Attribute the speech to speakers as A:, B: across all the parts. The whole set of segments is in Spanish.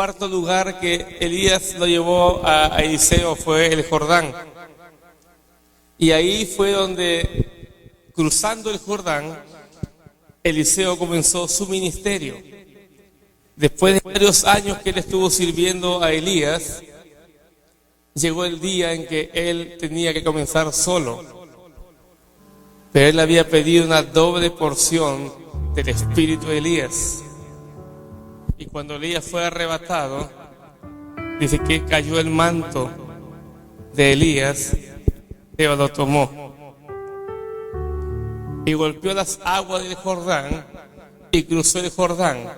A: cuarto lugar que Elías lo llevó a Eliseo fue el Jordán. Y ahí fue donde, cruzando el Jordán, Eliseo comenzó su ministerio. Después de varios años que él estuvo sirviendo a Elías, llegó el día en que él tenía que comenzar solo. Pero él había pedido una doble porción del espíritu de Elías. Y cuando Elías fue arrebatado, dice que cayó el manto de Elías, Dios lo tomó y golpeó las aguas del Jordán y cruzó el Jordán.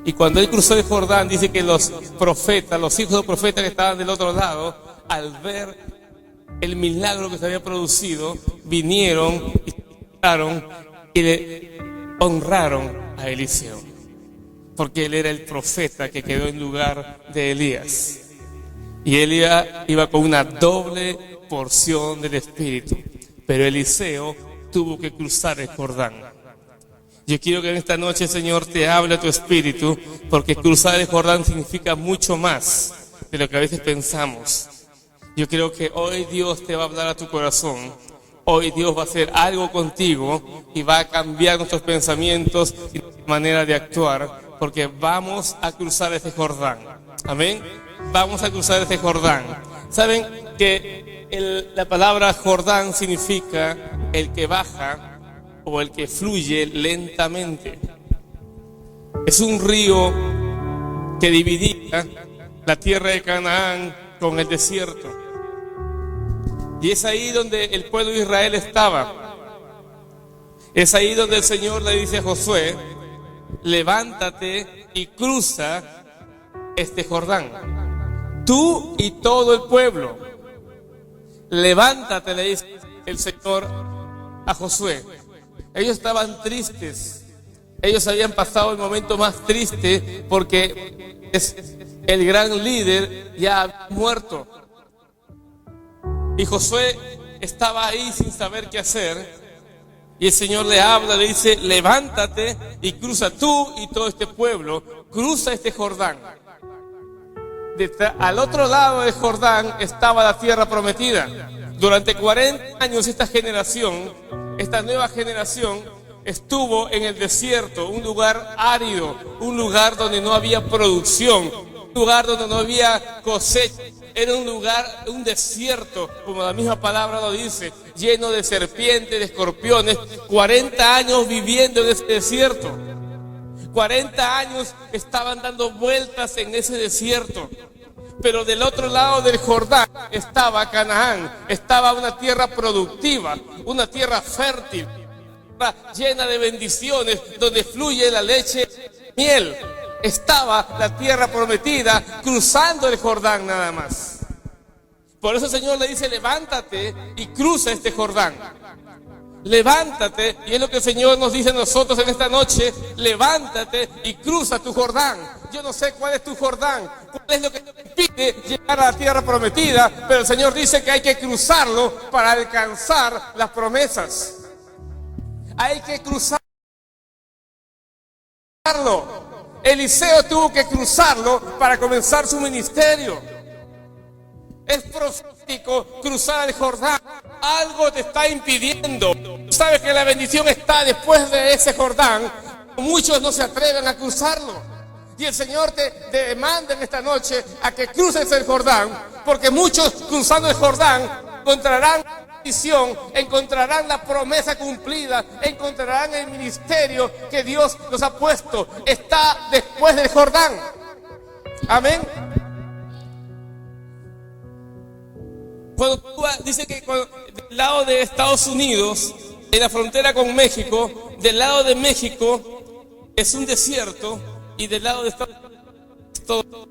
A: Y cuando él cruzó el Jordán, dice que los profetas, los hijos de los profetas que estaban del otro lado, al ver el milagro que se había producido, vinieron y le honraron a Eliseo, porque él era el profeta que quedó en lugar de Elías. Y Elías iba con una doble porción del Espíritu, pero Eliseo tuvo que cruzar el Jordán. Yo quiero que en esta noche, Señor, te hable a tu espíritu, porque cruzar el Jordán significa mucho más de lo que a veces pensamos. Yo creo que hoy Dios te va a hablar a tu corazón. Hoy Dios va a hacer algo contigo y va a cambiar nuestros pensamientos y nuestra manera de actuar, porque vamos a cruzar este Jordán. Amén. Vamos a cruzar este Jordán. ¿Saben que la palabra Jordán significa el que baja o el que fluye lentamente? Es un río que dividía la tierra de Canaán con el desierto. Y es ahí donde el pueblo de Israel estaba. Es ahí donde el Señor le dice a Josué: levántate y cruza este Jordán, tú y todo el pueblo. Levántate, le dice el Señor a Josué. Ellos estaban tristes. Ellos habían pasado el momento más triste porque el gran líder ya había muerto. Y Josué estaba ahí sin saber qué hacer. Y el Señor le habla, le dice: levántate y cruza tú y todo este pueblo, cruza este Jordán. Al otro lado del Jordán estaba la tierra prometida. Durante 40 años esta generación, esta nueva generación, estuvo en el desierto, un lugar árido, un lugar donde no había producción, un lugar donde no había cosecha. Era un lugar, un desierto, como la misma palabra lo dice, lleno de serpientes, de escorpiones. 40 años viviendo en ese desierto. 40 años estaban dando vueltas en ese desierto. Pero del otro lado del Jordán estaba Canaán, estaba una tierra productiva, una tierra fértil, llena de bendiciones, donde fluye la leche y miel. Estaba la tierra prometida, cruzando el Jordán nada más. Por eso el Señor le dice: levántate y cruza este Jordán. Levántate, y es lo que el Señor nos dice a nosotros en esta noche: levántate y cruza tu Jordán. Yo no sé cuál es tu Jordán, cuál es lo que te impide llegar a la tierra prometida, pero el Señor dice que hay que cruzarlo para alcanzar las promesas. Hay que cruzarlo. Eliseo tuvo que cruzarlo para comenzar su ministerio. Es profético cruzar el Jordán. Algo te está impidiendo. Sabes que la bendición está después de ese Jordán. Muchos no se atreven a cruzarlo. Y el Señor te demanda en esta noche a que cruces el Jordán, porque muchos cruzando el Jordán encontrarán la bendición, encontrarán la promesa cumplida, encontrarán el ministerio que Dios nos ha puesto. Está después del Jordán. Amén. Dice que del lado de Estados Unidos, en la frontera con México, del lado de México es un desierto, y del lado de Estados Unidos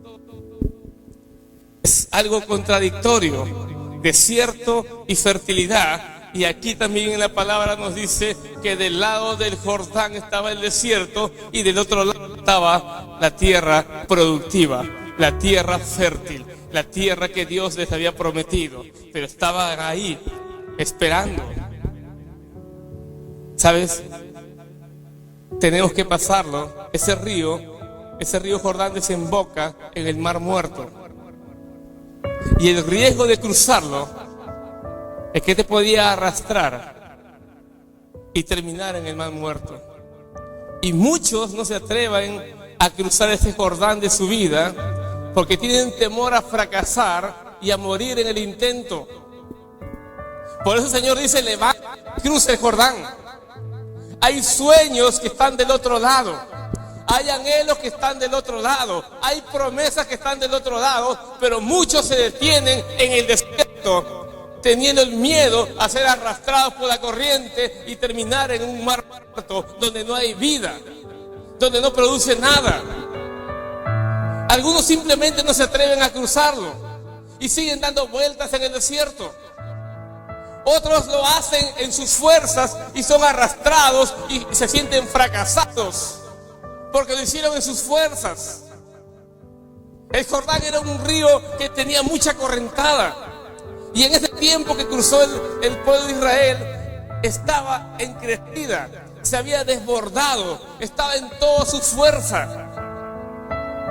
A: es algo contradictorio, desierto y fertilidad. Y aquí también en la palabra nos dice que del lado del Jordán estaba el desierto y del otro lado estaba la tierra productiva, la tierra fértil, la tierra que Dios les había prometido, pero estaban ahí esperando. ¿Sabes? Tenemos que pasarlo, ese río ese río Jordán desemboca en el Mar Muerto. Y el riesgo de cruzarlo es que te podía arrastrar y terminar en el Mar Muerto. Y muchos no se atreven a cruzar ese Jordán de su vida porque tienen temor a fracasar y a morir en el intento. Por eso el Señor dice: levanta, cruza el Jordán. Hay sueños que están del otro lado, hay anhelos que están del otro lado, hay promesas que están del otro lado, pero muchos se detienen en el desierto, teniendo el miedo a ser arrastrados por la corriente y terminar en un mar muerto donde no hay vida, donde no produce nada. Algunos simplemente no se atreven a cruzarlo y siguen dando vueltas en el desierto. Otros lo hacen en sus fuerzas y son arrastrados y se sienten fracasados porque lo hicieron en sus fuerzas. El Jordán era un río que tenía mucha correntada, y en ese tiempo que cruzó el pueblo de Israel estaba en crecida, se había desbordado, estaba en toda su fuerza.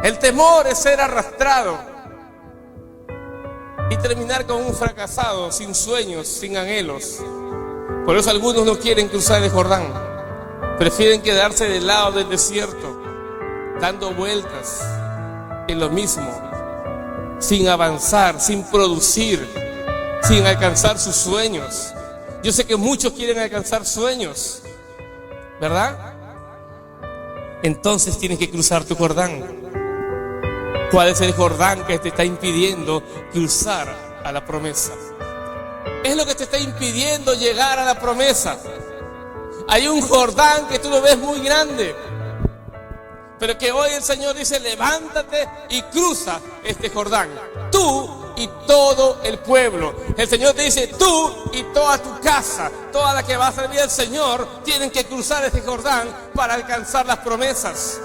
A: El temor es ser arrastrado y terminar como un fracasado, sin sueños, sin anhelos. Por eso algunos no quieren cruzar el Jordán, prefieren quedarse del lado del desierto, dando vueltas en lo mismo, sin avanzar, sin producir, sin alcanzar sus sueños. Yo sé que muchos quieren alcanzar sueños, ¿verdad? Entonces tienes que cruzar tu Jordán. ¿Cuál es el Jordán que te está impidiendo cruzar a la promesa? Es lo que te está impidiendo llegar a la promesa. Hay un Jordán que tú lo ves muy grande, pero que hoy el Señor dice: levántate y cruza este Jordán, tú y todo el pueblo. El Señor te dice: tú y toda tu casa, toda la que va a servir al Señor, tienen que cruzar este Jordán para alcanzar las promesas.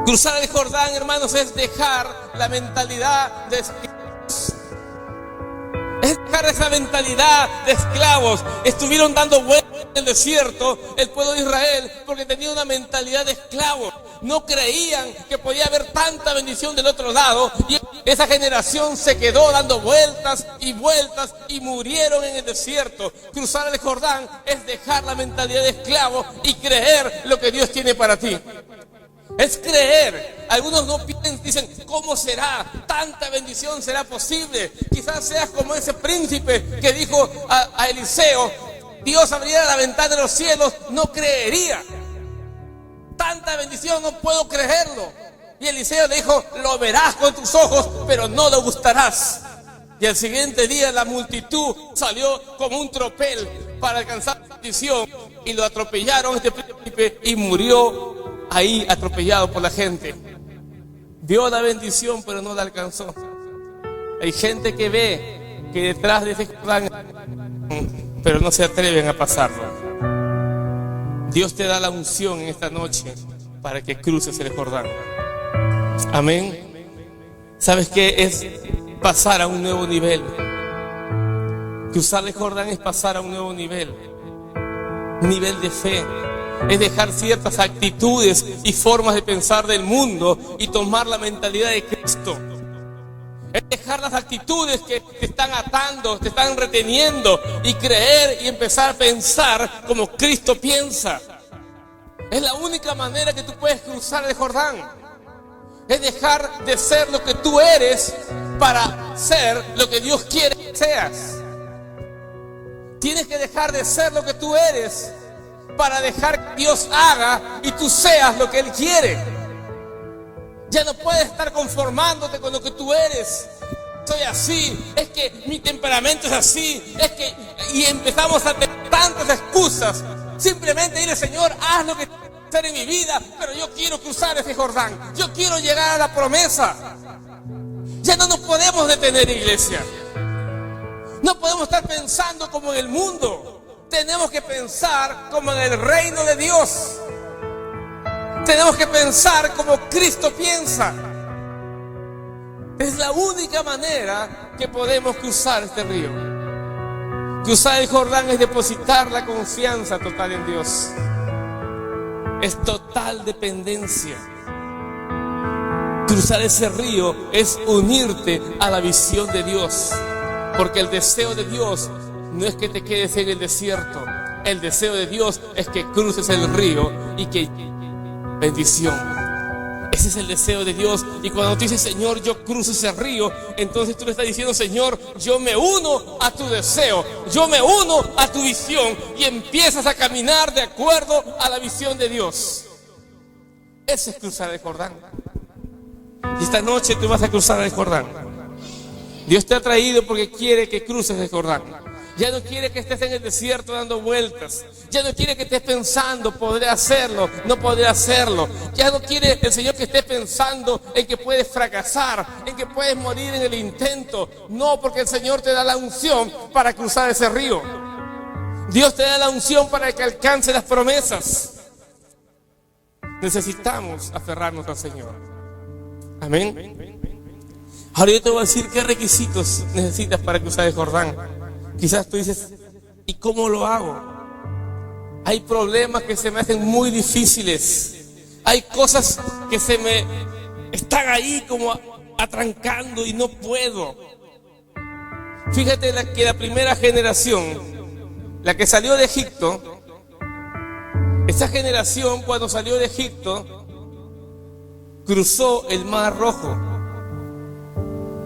A: Cruzar el Jordán, hermanos, es dejar la mentalidad de esclavos. Es dejar esa mentalidad de esclavos. Estuvieron dando vueltas en el desierto el pueblo de Israel porque tenía una mentalidad de esclavos. No creían que podía haber tanta bendición del otro lado, y esa generación se quedó dando vueltas y murieron en el desierto. Cruzar el Jordán es dejar la mentalidad de esclavo y creer lo que Dios tiene para ti. Es creer. Algunos no piensan, dicen: ¿cómo será? ¿Tanta bendición será posible? Quizás seas como ese príncipe que dijo a Eliseo: Dios abriera la ventana de los cielos. No creería. Tanta bendición, no puedo creerlo. Y Eliseo le dijo: lo verás con tus ojos, pero no lo gustarás. Y al siguiente día la multitud salió como un tropel para alcanzar la bendición, y lo atropellaron este príncipe y murió ahí atropellado por la gente. Vio la bendición pero no la alcanzó. Hay gente que ve que detrás de ese Jordán, pero no se atreven a pasarlo. Dios te da la unción en esta noche para que cruces el Jordán. Amén. ¿Sabes qué es pasar a un nuevo nivel? Cruzar el Jordán es pasar a un nuevo nivel de fe. Es dejar ciertas actitudes y formas de pensar del mundo y tomar la mentalidad de Cristo. Es dejar las actitudes que te están atando, te están reteniendo, y creer y empezar a pensar como Cristo piensa. Es la única manera que tú puedes cruzar el Jordán. Es dejar de ser lo que tú eres para ser lo que Dios quiere que seas. Tienes que dejar de ser lo que tú eres para dejar que Dios haga y tú seas lo que Él quiere. Ya no puedes estar conformándote con lo que tú eres. Soy así, es que mi temperamento es así, es que... Y empezamos a tener tantas excusas. Simplemente dile: Señor, haz lo que tienes que hacer en mi vida, pero yo quiero cruzar ese Jordán. Yo quiero llegar a la promesa. Ya no nos podemos detener, iglesia. No podemos estar pensando como en el mundo. Tenemos que pensar como en el reino de Dios. Tenemos que pensar como Cristo piensa. Es la única manera que podemos cruzar este río. Cruzar el Jordán es depositar la confianza total en Dios. es total dependencia. Cruzar ese río es unirte a la visión de Dios, porque el deseo de Dios no es que te quedes en el desierto. El deseo de Dios es que cruces el río y que bendición. Ese es el deseo de Dios. Y cuando tú dices, Señor, yo cruzo ese río, entonces tú le estás diciendo, Señor, yo me uno a tu deseo, yo me uno a tu visión, y empiezas a caminar de acuerdo a la visión de Dios. Ese es cruzar el Jordán. Y esta noche tú vas a cruzar el Jordán. Dios te ha traído porque quiere que cruces el Jordán. Ya no quiere que estés en el desierto dando vueltas. Ya no quiere que estés pensando, podré hacerlo, no podré hacerlo. Ya no quiere el Señor que estés pensando en que puedes fracasar, en que puedes morir en el intento. No, porque el Señor te da la unción para cruzar ese río. Dios te da la unción para que alcance las promesas. Necesitamos aferrarnos al Señor. Amén. Ahora yo te voy a decir qué requisitos necesitas para cruzar el Jordán. Quizás tú dices, ¿y cómo lo hago? Hay problemas que se me hacen muy difíciles. Hay cosas que se me están ahí como atrancando y no puedo. Fíjate que la primera generación, la que salió de Egipto, esa generación cuando salió de Egipto, cruzó el Mar Rojo.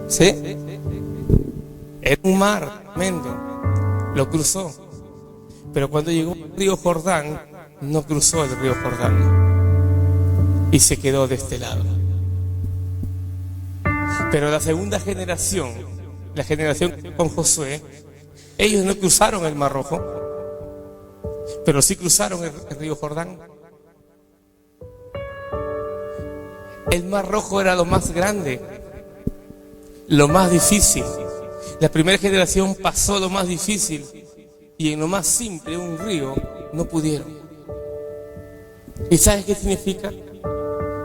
A: ¿Sí? Era un mar tremendo, lo cruzó. Pero cuando llegó al río Jordán, no cruzó el río Jordán y se quedó de este lado. Pero la segunda generación, la generación con Josué, ellos no cruzaron el Mar Rojo, pero sí cruzaron el río Jordán. El Mar Rojo era lo más grande, lo más difícil. La primera generación pasó lo más difícil y en lo más simple, un río, no pudieron. ¿Y sabes qué significa?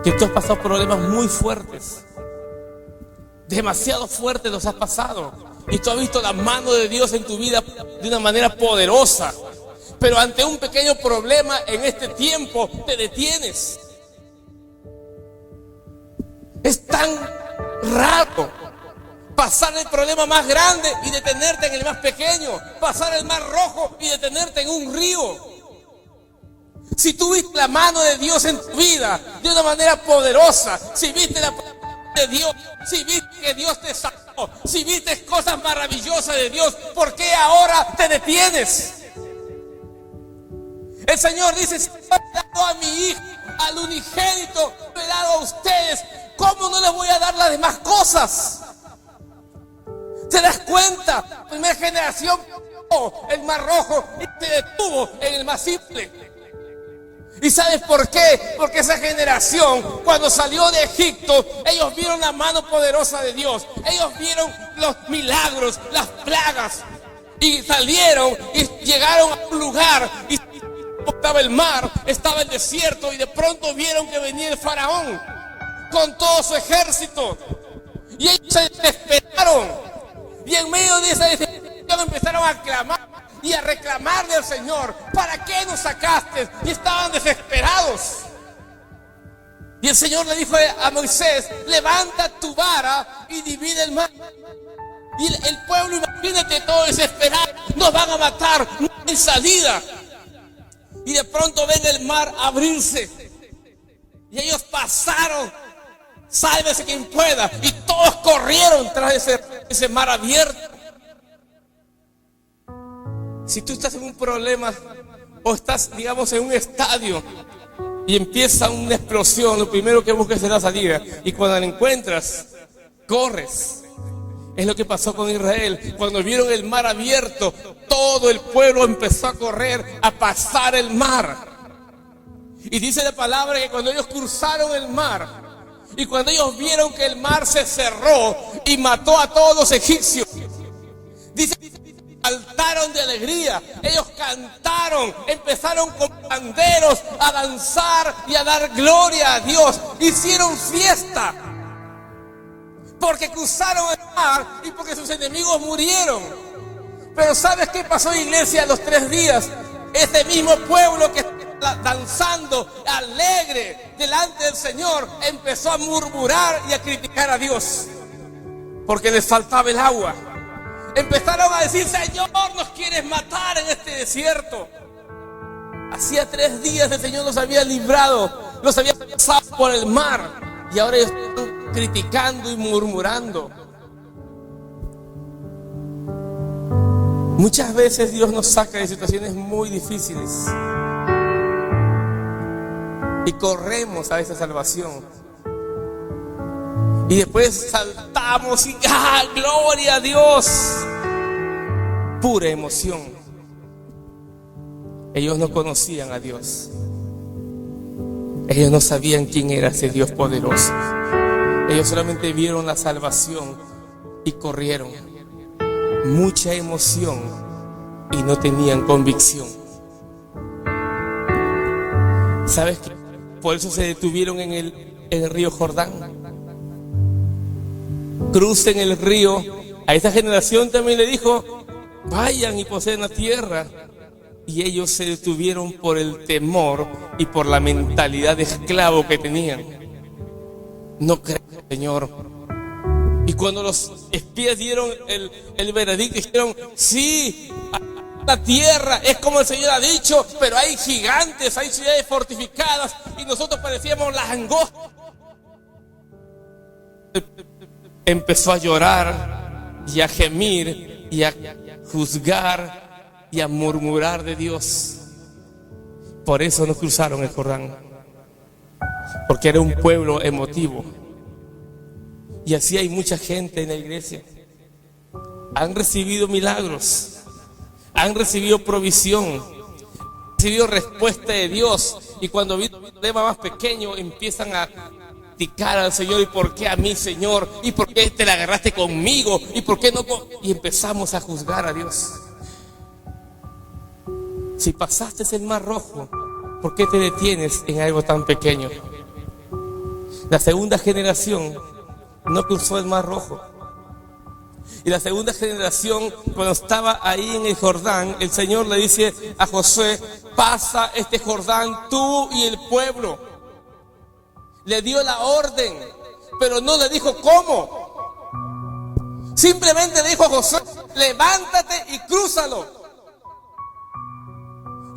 A: Que tú has pasado problemas muy fuertes, demasiado fuertes los has pasado, y tú has visto la mano de Dios en tu vida de una manera poderosa, pero ante un pequeño problema en este tiempo te detienes. Es tan raro pasar el problema más grande y detenerte en el más pequeño, pasar el Mar Rojo y detenerte en un río. Si tú viste la mano de Dios en tu vida de una manera poderosa, si viste la mano de Dios, si viste que Dios te sacó, si viste cosas maravillosas de Dios, ¿por qué ahora te detienes? El Señor dice, si he dado a mi hijo, al unigénito, lo he dado a ustedes, ¿cómo no les voy a dar las demás cosas? ¿Te das cuenta? La primera generación, el Mar Rojo, y se detuvo en el más simple. ¿Y sabes por qué? Porque esa generación, cuando salió de Egipto, ellos vieron la mano poderosa de Dios. Ellos vieron los milagros, las plagas. Y salieron y llegaron a un lugar y estaba el mar, estaba el desierto, y de pronto vieron que venía el faraón con todo su ejército. Y ellos se desesperaron. Y en medio de esa desesperación empezaron a clamar y a reclamarle al Señor, ¿para qué nos sacaste? Y estaban desesperados. Y el Señor le dijo a Moisés, levanta tu vara y divide el mar. Y el pueblo, imagínate, todo desesperado, nos van a matar, no hay salida. Y de pronto ven el mar abrirse. Y ellos pasaron, sálvese quien pueda, y todos corrieron tras ese mar abierto. Si tú estás en un problema o estás, digamos, en un estadio y empieza una explosión, lo primero que buscas es la salida, y cuando la encuentras, corres. Es lo que pasó con Israel. Cuando vieron el mar abierto, todo el pueblo empezó a correr, a pasar el mar. Y dice la palabra que cuando ellos cruzaron el mar, y cuando ellos vieron que el mar se cerró y mató a todos los egipcios, dice, saltaron de alegría, ellos cantaron, empezaron con panderos a danzar y a dar gloria a Dios, hicieron fiesta, porque cruzaron el mar y porque sus enemigos murieron. Pero ¿sabes qué pasó, iglesia, a los 3 días? Ese mismo pueblo que danzando, alegre, delante del Señor, empezó a murmurar y a criticar a Dios, porque les faltaba el agua. Empezaron a decir: Señor, nos quieres matar en este desierto. Hacía 3 días el Señor los había librado, los había pasado por el mar, y ahora ellos están criticando y murmurando. Muchas veces Dios nos saca de situaciones muy difíciles y corremos a esa salvación, y después saltamos y ¡ah, gloria a Dios! Pura emoción. Ellos no conocían a Dios. Ellos no sabían quién era ese Dios poderoso. Ellos solamente vieron la salvación y corrieron. Mucha emoción y no tenían convicción. ¿Sabes qué? Por eso se detuvieron en el río Jordán. Crucen el río. A esta generación también le dijo: vayan y poseen la tierra. Y ellos se detuvieron por el temor y por la mentalidad de esclavo que tenían. No creen, Señor. Y cuando los espías dieron el veredicto, dijeron: sí, la tierra es como el Señor ha dicho, pero hay gigantes, hay ciudades fortificadas, y nosotros parecíamos las langostas. Empezó a llorar y a gemir y a juzgar y a murmurar de Dios. Por eso no cruzaron el Jordán, porque era un pueblo emotivo. Y así hay mucha gente en la iglesia. Han recibido milagros, han recibido provisión, han recibido respuesta de Dios, y cuando viene un problema más pequeño empiezan a criticar al Señor: ¿y por qué a mí, Señor? ¿Y por qué te la agarraste conmigo? ¿Y por qué no? Y empezamos a juzgar a Dios. Si pasaste el mar rojo, ¿por qué te detienes en algo tan pequeño? La segunda generación no cruzó el mar rojo. Y la segunda generación, cuando estaba ahí en el Jordán, el Señor le dice a Josué: pasa este Jordán tú y el pueblo. Le dio la orden, pero no le dijo cómo. Simplemente le dijo a Josué: levántate y crúzalo.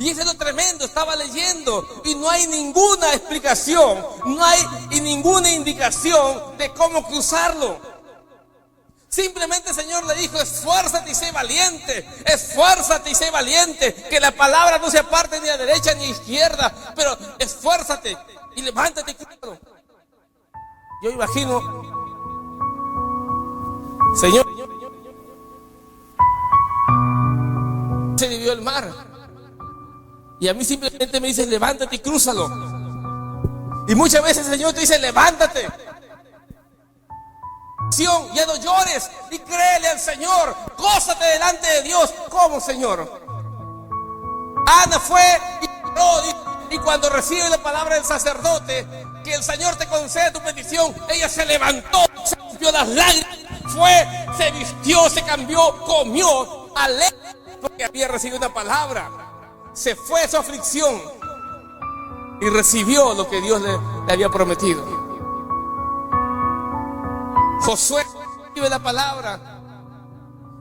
A: Y eso es lo tremendo. Estaba leyendo y no hay ninguna explicación, no hay ninguna indicación de cómo cruzarlo. Simplemente el Señor le dijo: esfuérzate y sé valiente, esfuérzate y sé valiente, que la palabra no se aparte ni a derecha ni a izquierda, pero esfuérzate y levántate y crúzalo. Yo imagino, Señor, se dividió el mar. Y a mí simplemente me dice: levántate y crúzalo. Y muchas veces el Señor te dice: levántate. Ya no llores y créele al Señor. Gózate delante de Dios. ¿Cómo, Señor? Ana fue y cuando recibe la palabra del sacerdote, que el Señor te concede tu petición, ella se levantó, se limpió las lágrimas, se vistió, se cambió, comió, alegre, porque había recibido una palabra. Se fue de su aflicción y recibió lo que Dios le había prometido. Josué recibe la palabra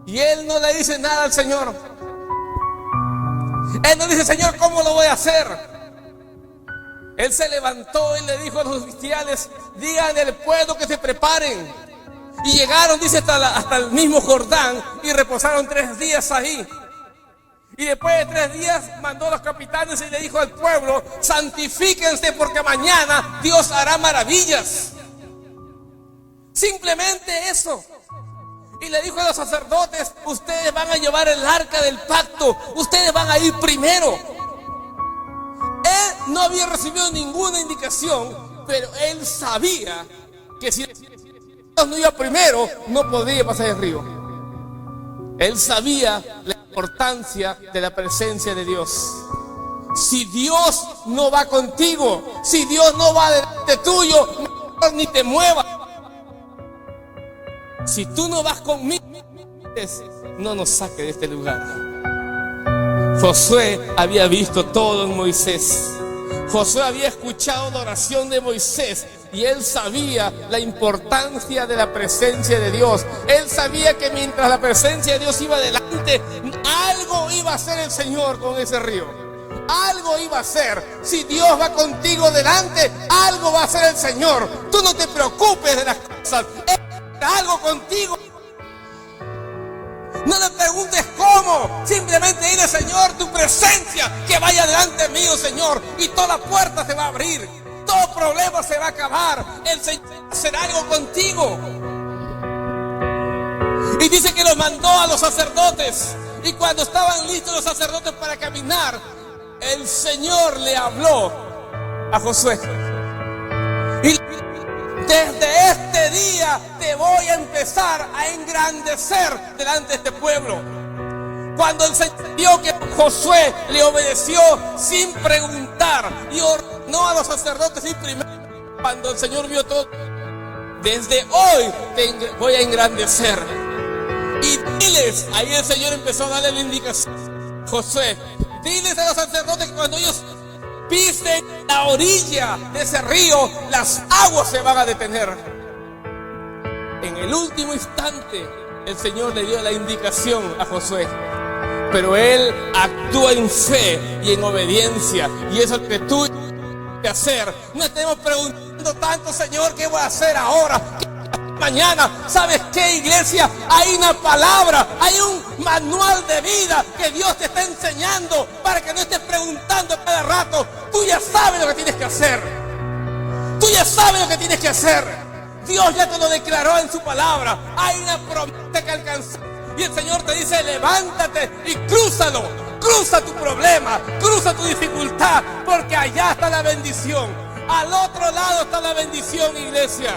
A: y él no le dice nada al Señor. Él no dice: Señor, ¿cómo lo voy a hacer? Él se levantó y le dijo a los oficiales: díganle al pueblo que se preparen. Y llegaron, dice, hasta el mismo Jordán y reposaron 3 días ahí. Y después de 3 días mandó a los capitanes y le dijo al pueblo: santifíquense, porque mañana Dios hará maravillas. Simplemente eso. Y le dijo a los sacerdotes: ustedes van a llevar el arca del pacto, ustedes van a ir primero. Él no había recibido ninguna indicación, pero él sabía que si Dios no iba primero, no podía pasar el río. Él sabía la importancia de la presencia de Dios. Si Dios no va contigo, si Dios no va delante tuyo, mejor ni te muevas. Si tú no vas conmigo, no nos saque de este lugar. Josué había visto todo en Moisés. Josué había escuchado la oración de Moisés y él sabía la importancia de la presencia de Dios. Él sabía que mientras la presencia de Dios iba adelante, algo iba a hacer el Señor con ese río. Algo iba a hacer. Si Dios va contigo delante, algo va a hacer el Señor. Tú no te preocupes de las cosas. Él hará algo contigo. No le preguntes cómo. Simplemente dile: Señor, tu presencia que vaya delante mío, Señor, y toda puerta se va a abrir. Todo problema se va a acabar. El Señor será algo contigo. Y dice que los mandó a los sacerdotes. Y cuando estaban listos los sacerdotes para caminar, el Señor le habló a Josué. Y desde este día te voy a empezar a engrandecer delante de este pueblo. Cuando el Señor vio que Josué le obedeció sin preguntar y ordenó a los sacerdotes ir primero, cuando el Señor vio todo: desde hoy te voy a engrandecer. Y diles, ahí el Señor empezó a darle la indicación: Josué, diles a los sacerdotes que cuando ellos pisen la orilla de ese río, las aguas se van a detener. En el último instante, el Señor le dio la indicación a Josué, pero él actúa en fe y en obediencia, y eso es lo que tú tienes que hacer. No estemos preguntando tanto: Señor, ¿qué voy a hacer ahora? Mañana. ¿Sabes qué, iglesia? Hay una palabra, hay un manual de vida que Dios te está enseñando para que no estés preguntando cada rato. Tú ya sabes lo que tienes que hacer. Tú ya sabes lo que tienes que hacer. Dios ya te lo declaró en su palabra. Hay una promesa que alcanzar. Y el Señor te dice: levántate y crúzalo. Cruza tu problema, cruza tu dificultad, porque allá está la bendición. Al otro lado está la bendición, iglesia.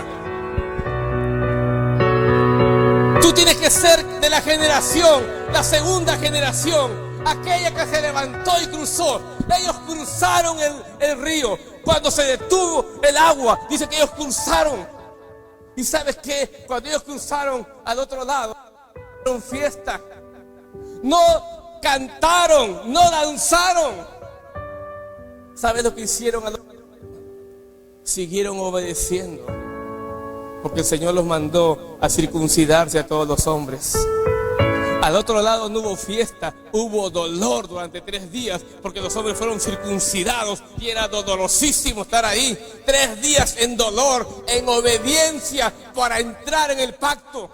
A: Tú tienes que ser de la generación, la segunda generación, aquella que se levantó y cruzó. Ellos cruzaron el río. Cuando se detuvo el agua, dice que ellos cruzaron. ¿Y sabes qué? Cuando ellos cruzaron al otro lado, hicieron fiesta. No cantaron, no danzaron. ¿Sabes lo que hicieron al otro lado? Siguieron obedeciendo. Porque el Señor los mandó a circuncidarse a todos los hombres. Al otro lado no hubo fiesta, hubo dolor durante 3 días, porque los hombres fueron circuncidados y era dolorosísimo estar ahí. 3 días en dolor, en obediencia para entrar en el pacto.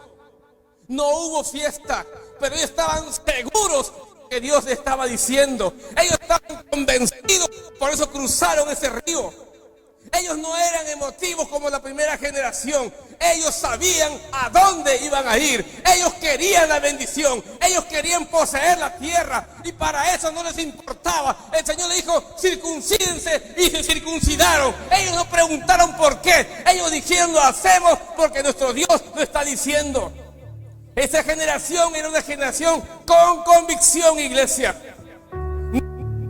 A: No hubo fiesta, pero ellos estaban seguros que Dios les estaba diciendo. Ellos estaban convencidos, por eso cruzaron ese río. Ellos no eran emotivos como la primera generación. Ellos sabían a dónde iban a ir. Ellos querían la bendición. Ellos querían poseer la tierra. Y para eso no les importaba. El Señor le dijo: circuncídense, y se circuncidaron. Ellos no preguntaron por qué. Ellos dijeron: lo hacemos porque nuestro Dios lo está diciendo. Esa generación era una generación con convicción, iglesia.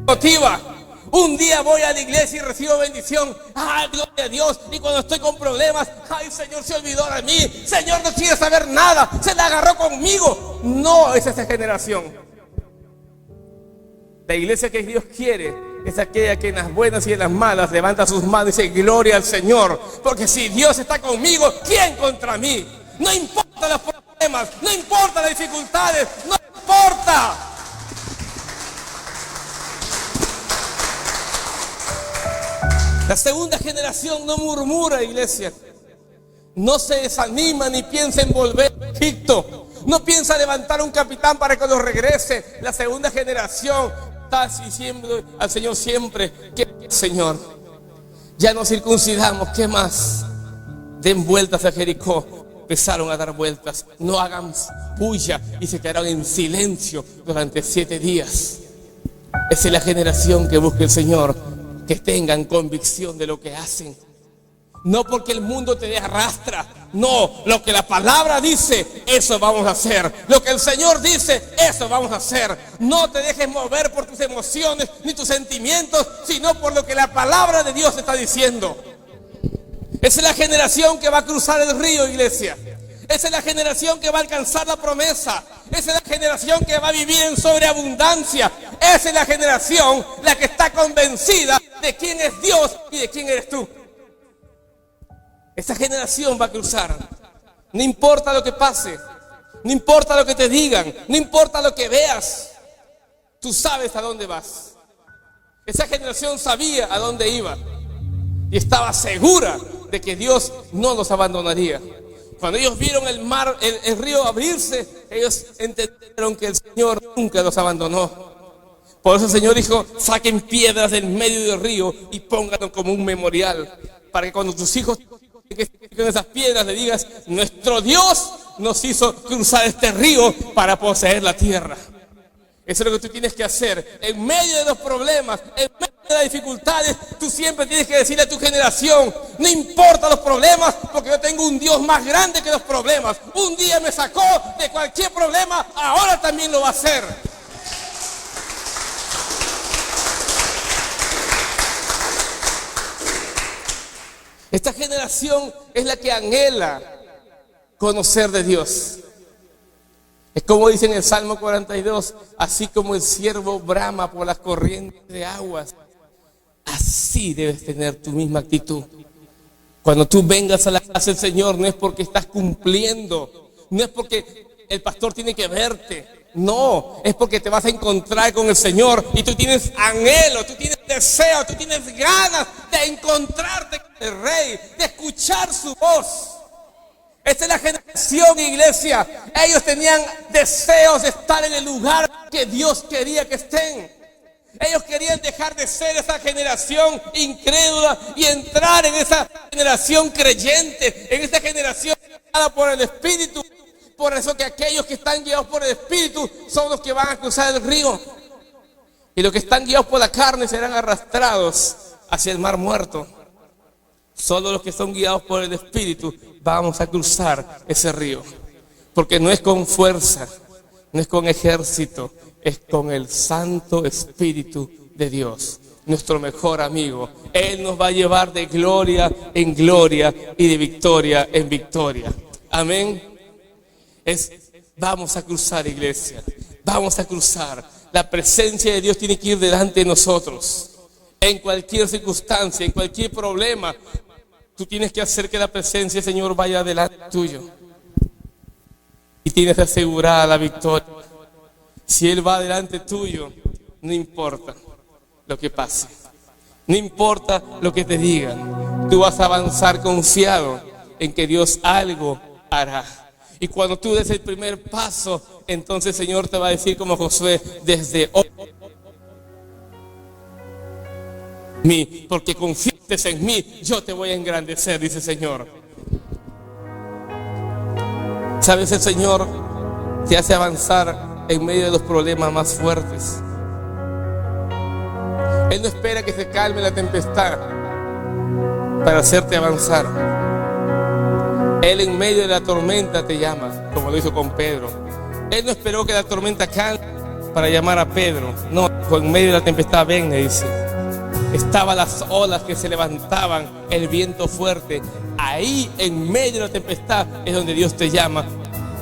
A: Motiva. Un día voy a la iglesia y recibo bendición. ¡Ay, gloria a Dios! Y cuando estoy con problemas, ¡ay, Señor se olvidó de mí! Señor no quiere saber nada, se la agarró conmigo. No es esa generación. La iglesia que Dios quiere es aquella que en las buenas y en las malas levanta sus manos y dice: gloria al Señor. Porque si Dios está conmigo, ¿quién contra mí? No importa los problemas, no importa las dificultades, no importa. La segunda generación no murmura, iglesia. No se desanima ni piensa en volver a Egipto. No piensa levantar un capitán para que los regrese. La segunda generación está diciendo al Señor siempre: ¿qué, Señor? Ya nos circuncidamos, ¿qué más? Den vueltas a Jericó. Empezaron a dar vueltas. No hagan bulla, y se quedaron en silencio durante 7 días. Esa es la generación que busca el Señor. Que tengan convicción de lo que hacen. No porque el mundo te arrastra. No, lo que la palabra dice, eso vamos a hacer. Lo que el Señor dice, eso vamos a hacer. No te dejes mover por tus emociones ni tus sentimientos, sino por lo que la palabra de Dios te está diciendo. Esa es la generación que va a cruzar el río, iglesia. Esa es la generación que va a alcanzar la promesa. Esa es la generación que va a vivir en sobreabundancia. Esa es la generación la que está convencida de quién es Dios y de quién eres tú. Esa generación va a cruzar. No importa lo que pase, no importa lo que te digan, no importa lo que veas, tú sabes a dónde vas. Esa generación sabía a dónde iba y estaba segura de que Dios no los abandonaría. Cuando ellos vieron el mar, el río abrirse, ellos entendieron que el Señor nunca los abandonó. Por eso el Señor dijo: saquen piedras del medio del río y pónganlo como un memorial, para que cuando tus hijos que estén con esas piedras le digas: nuestro Dios nos hizo cruzar este río para poseer la tierra. Eso es lo que tú tienes que hacer. En medio de los problemas, en medio de las dificultades, tú siempre tienes que decirle a tu generación: no importa los problemas, porque yo tengo un Dios más grande que los problemas. Un día me sacó de cualquier problema, ahora también lo va a hacer. Esta generación es la que anhela conocer de Dios. Es como dice en el Salmo 42, así como el ciervo brama por las corrientes de aguas, así debes tener tu misma actitud. Cuando tú vengas a la casa del Señor, no es porque estás cumpliendo, no es porque el pastor tiene que verte, no, es porque te vas a encontrar con el Señor y tú tienes anhelo, tú tienes deseo, tú tienes ganas de encontrarte con el Rey, de escuchar su voz. Esta es la generación, iglesia. Ellos tenían deseos de estar en el lugar que Dios quería que estén. Ellos querían dejar de ser esa generación incrédula y entrar en esa generación creyente, en esa generación guiada por el Espíritu. Por eso que aquellos que están guiados por el Espíritu son los que van a cruzar el río. Y los que están guiados por la carne serán arrastrados hacia el mar muerto. Solo los que son guiados por el Espíritu vamos a cruzar ese río. Porque no es con fuerza, no es con ejército, es con el Santo Espíritu de Dios, nuestro mejor amigo. Él nos va a llevar de gloria en gloria y de victoria en victoria. Amén. Vamos a cruzar, iglesia. Vamos a cruzar. La presencia de Dios tiene que ir delante de nosotros. En cualquier circunstancia, en cualquier problema, tú tienes que hacer que la presencia del Señor vaya delante tuyo. Y tienes asegurada la victoria. Si Él va delante tuyo, no importa lo que pase. No importa lo que te digan. Tú vas a avanzar confiado en que Dios algo hará. Y cuando tú des el primer paso, entonces el Señor te va a decir como Josué: desde hoy, porque confíes en mí, yo te voy a engrandecer, dice el Señor. ¿Sabes? El Señor te hace avanzar en medio de los problemas más fuertes. Él no espera que se calme la tempestad para hacerte avanzar. Él en medio de la tormenta te llama, como lo hizo con Pedro. Él no esperó que la tormenta calme para llamar a Pedro. No, en medio de la tempestad, ven, le dice. Estaban las olas que se levantaban, el viento fuerte. Ahí en medio de la tempestad es donde Dios te llama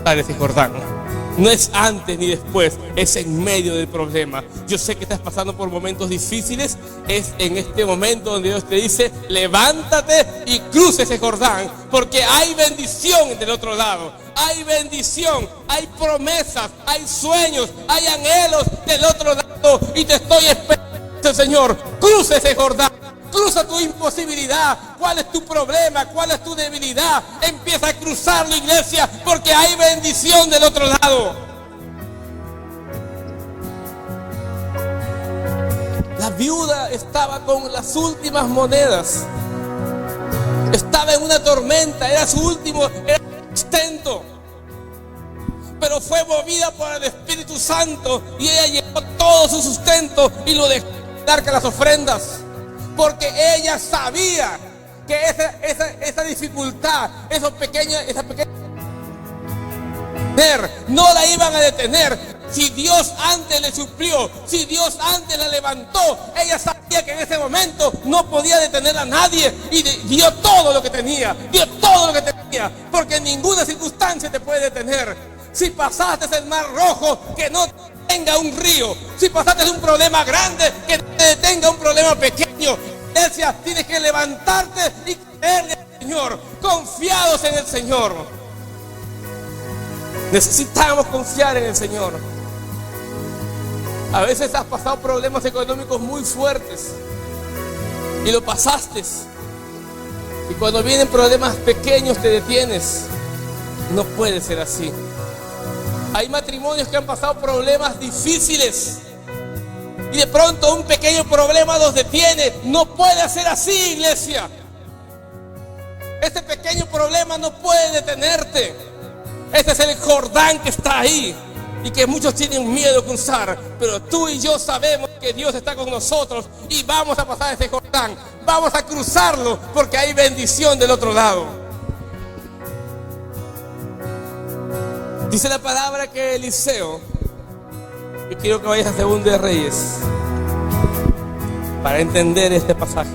A: a ese Jordán. No es antes ni después, es en medio del problema. Yo sé que estás pasando por momentos difíciles. Es en este momento donde Dios te dice: levántate y cruza ese Jordán, porque hay bendición del otro lado. Hay bendición, hay promesas, hay sueños, hay anhelos del otro lado. Y te estoy esperando, Señor. Cruza ese Jordán. Cruza tu imposibilidad. ¿Cuál es tu problema? ¿Cuál es tu debilidad? Empieza a cruzar la iglesia, porque hay bendición del otro lado. La viuda estaba con las últimas monedas. Estaba en una tormenta, era su último sustento. Pero fue movida por el Espíritu Santo y ella llevó todo su sustento y lo dejó en el arca de las ofrendas. Porque ella sabía que esa dificultad, esa pequeña no la iban a detener. Si Dios antes le suplió, si Dios antes la levantó, ella sabía que en ese momento no podía detener a nadie. Y dio todo lo que tenía, porque en ninguna circunstancia te puede detener. Si pasaste el mar rojo, que no detenga un río, si pasaste de un problema grande, que te detenga un problema pequeño. Iglesia, tienes que levantarte y creerle al Señor, confiados en el Señor. Necesitamos confiar en el Señor. A veces has pasado problemas económicos muy fuertes y lo pasaste. Y cuando vienen problemas pequeños te detienes. No puede ser así. Hay matrimonios que han pasado problemas difíciles y de pronto un pequeño problema los detiene. No puede ser así, iglesia. Este pequeño problema no puede detenerte. Este es el Jordán que está ahí y que muchos tienen miedo de cruzar, pero tú y yo sabemos que Dios está con nosotros y vamos a pasar este Jordán. Vamos a cruzarlo porque hay bendición del otro lado. Dice la palabra que Eliseo, yo quiero que vayas a 2 de Reyes para entender este pasaje.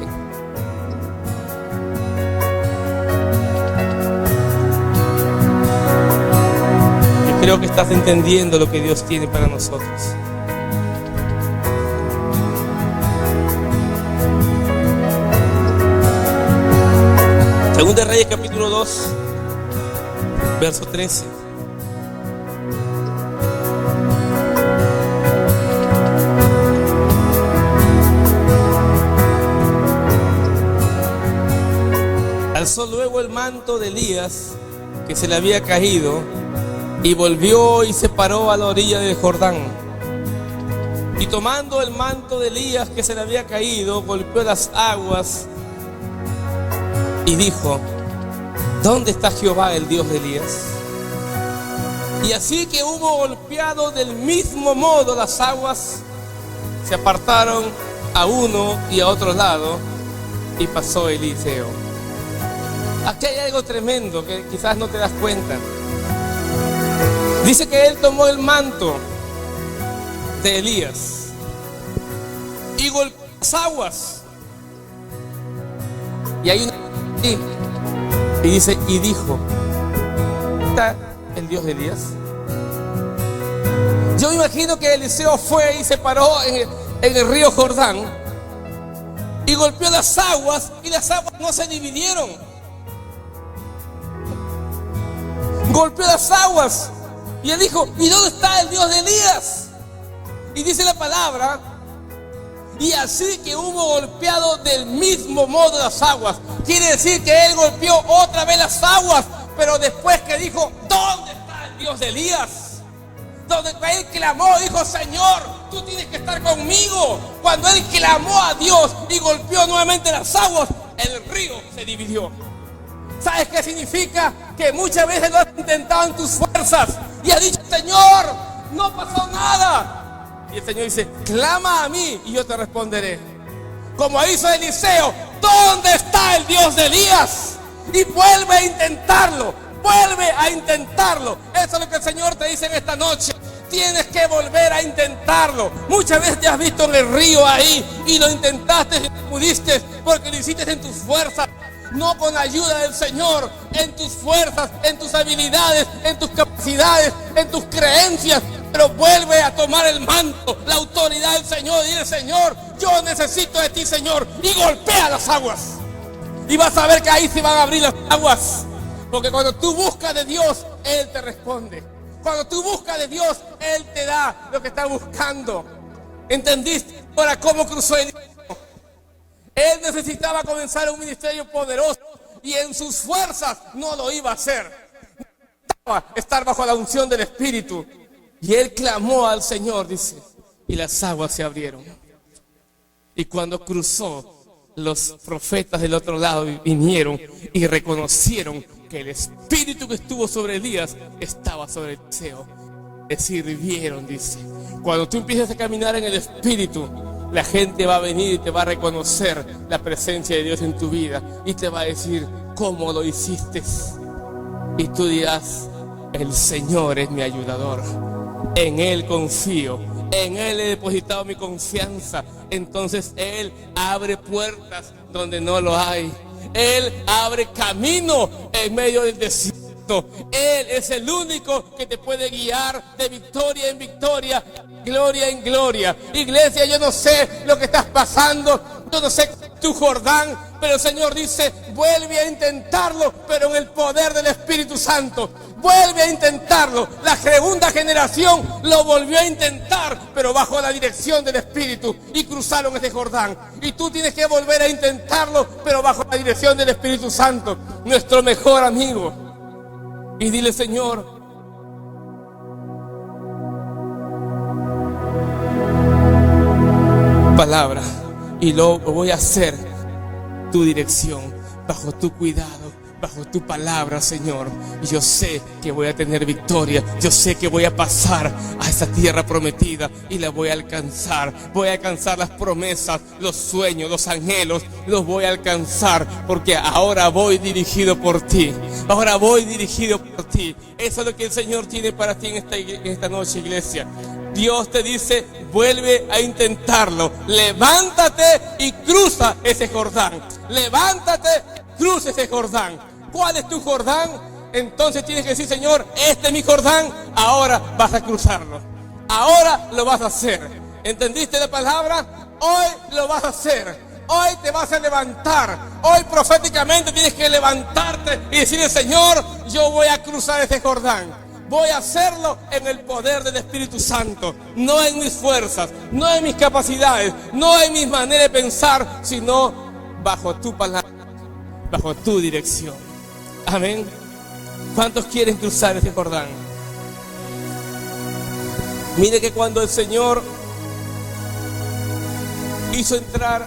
A: Yo creo que estás entendiendo lo que Dios tiene para nosotros. Según de Reyes capítulo 2, verso 13. Alzó luego el manto de Elías que se le había caído y volvió y se paró a la orilla del Jordán. Y tomando el manto de Elías que se le había caído, golpeó las aguas y dijo: ¿dónde está Jehová, el Dios de Elías? Y así que hubo golpeado del mismo modo las aguas, se apartaron a uno y a otro lado, y pasó Eliseo. Aquí hay algo tremendo que quizás no te das cuenta. Dice que él tomó el manto de Elías y golpeó las aguas. Y hay una y dice, y dijo: ¿está el Dios de Elías? Yo imagino que Eliseo fue y se paró en el río Jordán y golpeó las aguas, y las aguas no se dividieron. Golpeó las aguas y él dijo: ¿y dónde está el Dios de Elías? Y dice la palabra: y así que hubo golpeado del mismo modo las aguas. Quiere decir que él golpeó otra vez las aguas, pero después que dijo: ¿dónde está el Dios de Elías? Donde él clamó, dijo: Señor, tú tienes que estar conmigo. Cuando él clamó a Dios y golpeó nuevamente las aguas, el río se dividió. ¿Sabes qué significa? Que muchas veces lo has intentado en tus fuerzas y has dicho: Señor, no pasó nada. Y el Señor dice: clama a mí y yo te responderé. Como hizo Eliseo: ¿dónde está el Dios de Elías? Y vuelve a intentarlo, vuelve a intentarlo. Eso es lo que el Señor te dice en esta noche. Tienes que volver a intentarlo. Muchas veces te has visto en el río ahí y lo intentaste y no pudiste porque lo hiciste en tus fuerzas, no con ayuda del Señor, en tus fuerzas, en tus habilidades, en tus capacidades, en tus creencias. Pero vuelve a tomar el manto, la autoridad del Señor, y dile: Señor, yo necesito de ti, Señor, y golpea las aguas. Y vas a ver que ahí se van a abrir las aguas, porque cuando tú buscas de Dios, Él te responde. Cuando tú buscas de Dios, Él te da lo que estás buscando. ¿Entendiste ahora cómo cruzó Eliseo? Él necesitaba comenzar un ministerio poderoso y en sus fuerzas no lo iba a hacer. Necesitaba estar bajo la unción del Espíritu. Y él clamó al Señor, dice, y las aguas se abrieron. Y cuando cruzó, los profetas del otro lado vinieron y reconocieron que el Espíritu que estuvo sobre Elías estaba sobre Eliseo. Le sirvieron, dice. Cuando tú empiezas a caminar en el Espíritu, la gente va a venir y te va a reconocer la presencia de Dios en tu vida y te va a decir: ¿cómo lo hiciste? Y tú dirás: el Señor es mi ayudador, en Él confío, en Él he depositado mi confianza. Entonces Él abre puertas donde no lo hay. Él abre camino en medio del desierto. Él es el único que te puede guiar de victoria en victoria, gloria en gloria. Iglesia, yo no sé lo que estás pasando, yo no sé tu Jordán, pero el Señor dice, vuelve a intentarlo, pero en el poder del Espíritu Santo. Vuelve a intentarlo. La segunda generación lo volvió a intentar, pero bajo la dirección del Espíritu, y cruzaron ese Jordán. Y tú tienes que volver a intentarlo, pero bajo la dirección del Espíritu Santo, nuestro mejor amigo. Y dile, Señor, palabra, y lo voy a hacer tu dirección, bajo tu cuidado, bajo tu palabra, Señor. Y yo sé que voy a tener victoria. Yo sé que voy a pasar a esa tierra prometida y la voy a alcanzar. Voy a alcanzar las promesas, los sueños, los anhelos. Los voy a alcanzar porque ahora voy dirigido por ti. Ahora voy dirigido por ti. Eso es lo que el Señor tiene para ti en esta noche, iglesia. Dios te dice, vuelve a intentarlo. Levántate y cruza ese Jordán. Levántate, cruza ese Jordán. ¿Cuál es tu Jordán? Entonces tienes que decir, Señor, este es mi Jordán. Ahora vas a cruzarlo. Ahora lo vas a hacer. ¿Entendiste la palabra? Hoy lo vas a hacer. Hoy te vas a levantar. Hoy proféticamente tienes que levantarte y decirle, Señor, yo voy a cruzar ese Jordán. Voy a hacerlo en el poder del Espíritu Santo, no en mis fuerzas, no en mis capacidades, no en mis maneras de pensar, sino bajo tu palabra, bajo tu dirección. Amén. ¿Cuántos quieren cruzar ese Jordán? Mire que cuando el Señor hizo entrar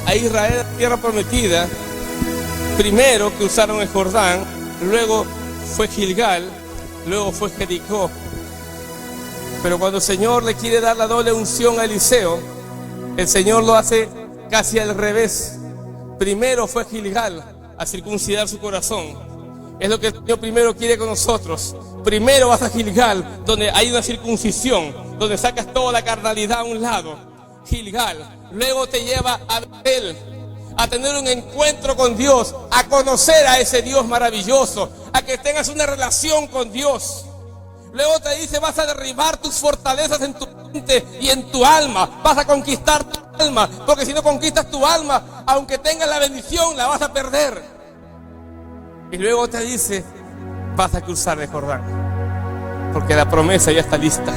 A: a Israel a la tierra prometida, primero cruzaron el Jordán, luego fue Gilgal, luego fue Jericó. Pero cuando el Señor le quiere dar la doble unción a Eliseo, el Señor lo hace casi al revés. Primero fue Gilgal a circuncidar su corazón. Es lo que el Señor primero quiere con nosotros. Primero vas a Gilgal, donde hay una circuncisión, donde sacas toda la carnalidad a un lado. Gilgal. Luego te lleva a Betel, a tener un encuentro con Dios, a conocer a ese Dios maravilloso, a que tengas una relación con Dios. Luego te dice, vas a derribar tus fortalezas en tu mente y en tu alma. Vas a conquistar tu alma, porque si no conquistas tu alma, aunque tengas la bendición, la vas a perder. Y luego te dice, vas a cruzar el Jordán, porque la promesa ya está lista.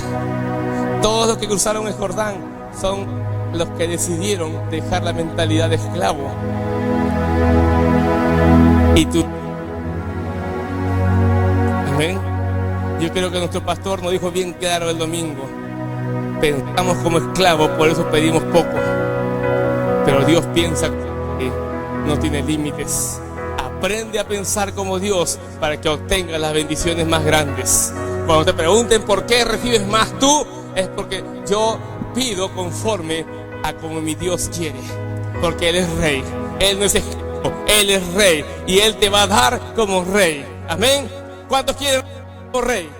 A: Todos los que cruzaron el Jordán son los que decidieron dejar la mentalidad de esclavo. Y tú, amén. Yo creo que nuestro pastor nos dijo bien claro el domingo: pensamos como esclavos, por eso pedimos poco. Pero Dios piensa que no tiene límites. Aprende a pensar como Dios para que obtengas las bendiciones más grandes. Cuando te pregunten por qué recibes más tú, es porque yo pido conforme a como mi Dios quiere. Porque Él es rey. Él no es esclavo, Él es rey. Y Él te va a dar como rey. Amén. ¿Cuántos quieren como rey?